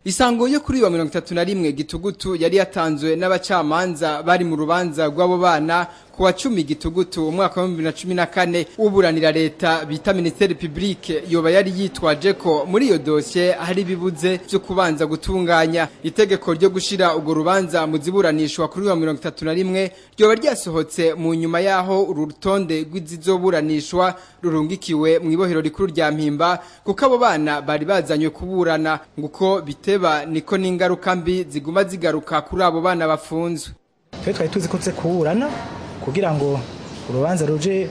Isango yo kuri wa 31 gitugutu yari yatanzwe n'abacamanza bari mu rubanza rw'abo bana kuwa 10 gitugutu umwaka wa 2014 uburanira leta bita Ministère Public yoba yari yitwaje ko muri iyo dossier hari bibuze byo kubanza gutunganya itegeko ryo gushira ugo rubanza mu ziburanishwa kuri wa 31 ryoba ryasohotse mu nyuma yaho urutonde rw'izizoburanishwa rurungikiwe mu ibohero rikuru rya Mpimba kuko abo bana bari bazanywe kuburana nguko biteba niko n'ingaruka mbi ziguma zigaruka kuri abo bana bafunzwe. Twari tuzi ko kuburana kugira ngo urubanza ruje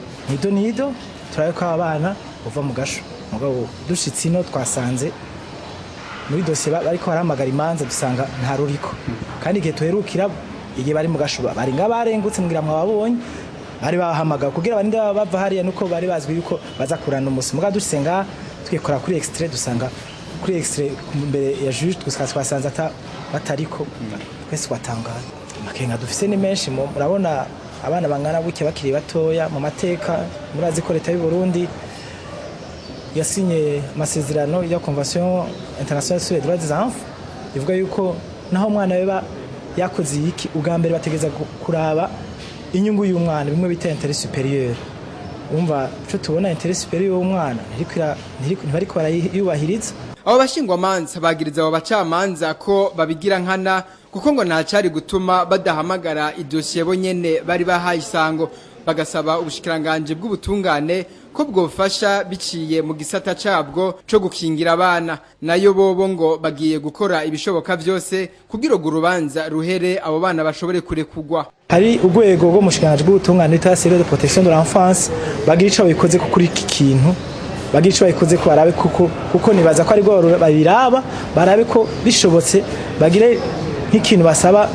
nido turaye ko abana uva mu gasho mugabo dushitse ino twasanze muri dossier bariko baramagara imanza dusanga nta ruriko kandi igihe tuherukira igihe bari mu gasho bari ngabarengutse mugira mwababonye bari bahamaga kugira abandi bava hariya nuko bari bazwi yuko baza kurana umunsi mugabo dusenga twikora kuri extrait dusanga kuri extrait mbere ya juge twasanze batariko twese twatangana makenga dufise ni menshi murabona abana bangana buke bakiri batoya mu mateka murazi ko leta y'u Burundi yasinye amasezerano ya Convention Internationale sur les droits des enfants ivuga yuko naho umwana beba yakoze iki ugambere bategeza kuraba inyungu y'umwana bimwe bita intérêt supérieur umva cyo tubona intérêt supérieur y'umwana ntibariko barayubahiriza. Abo bashingwa manza bagiriza abo bacamanza ko babigira nkana kuko ngo ntacari gutuma badahamagara idosiye bonyene bari bahaye isango bagasaba ubushikiranganje bw'ubutungane ko bwofasha biciye mu gisata cabwo co gukingira abana nayo bobo ngo bagiye gukora ibishoboka vyose kugira ngo urubanza ruhere abo bana bashobore kurekugwa. Hari urwego rwo mushikiranganje bw'ubutungane ta Service de protection de l'enfance bagira ico bikoze kuri iki kintu bagira ico bayikoze ko barabe kuko nibaza ko ari rwo babiraba barabe ko bishobotse bagire nk'ikintu basaba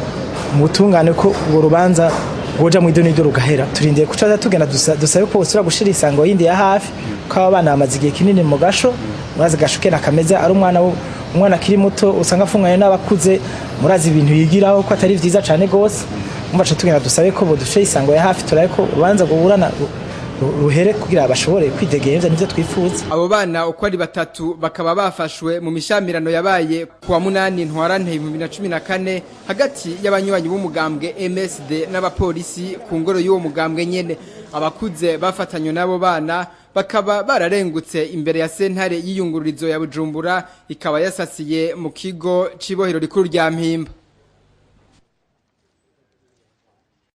mu butungane ko uwo rubanza goja mu idonido rugahera turindiye kucaza tugenda dusabe ko usura gushira isango yindi ya hafi ko abana bamaze igihe kinini mu gasho murazi gashuke nakameza ari umwana akiri muto usanga afunganye n'abakuze murazi ibintu yigiraho ko atari vyiza cane gose umbaca tugenda dusabe ko bodushe isango ya hafi turaye ko ubanza guburana ruhere kugira abashobore kwidegemvya nivyo twifuza. Abo bana uko ari batatu bakaba bafashwe mu mishamirano yabaye kuwa 8 ntwarante 2014 hagati y'abanywanyi b'umugambwe MSD n'abapolisi ku ngoro y'uwo mugambwe nyene abakuze bafatanywe nabo bana bakaba bararengutse imbere ya sentare y'iyungururizo ya Bujumbura ikaba yasasiye mu kigo cibohero rikuru rya Mpimba.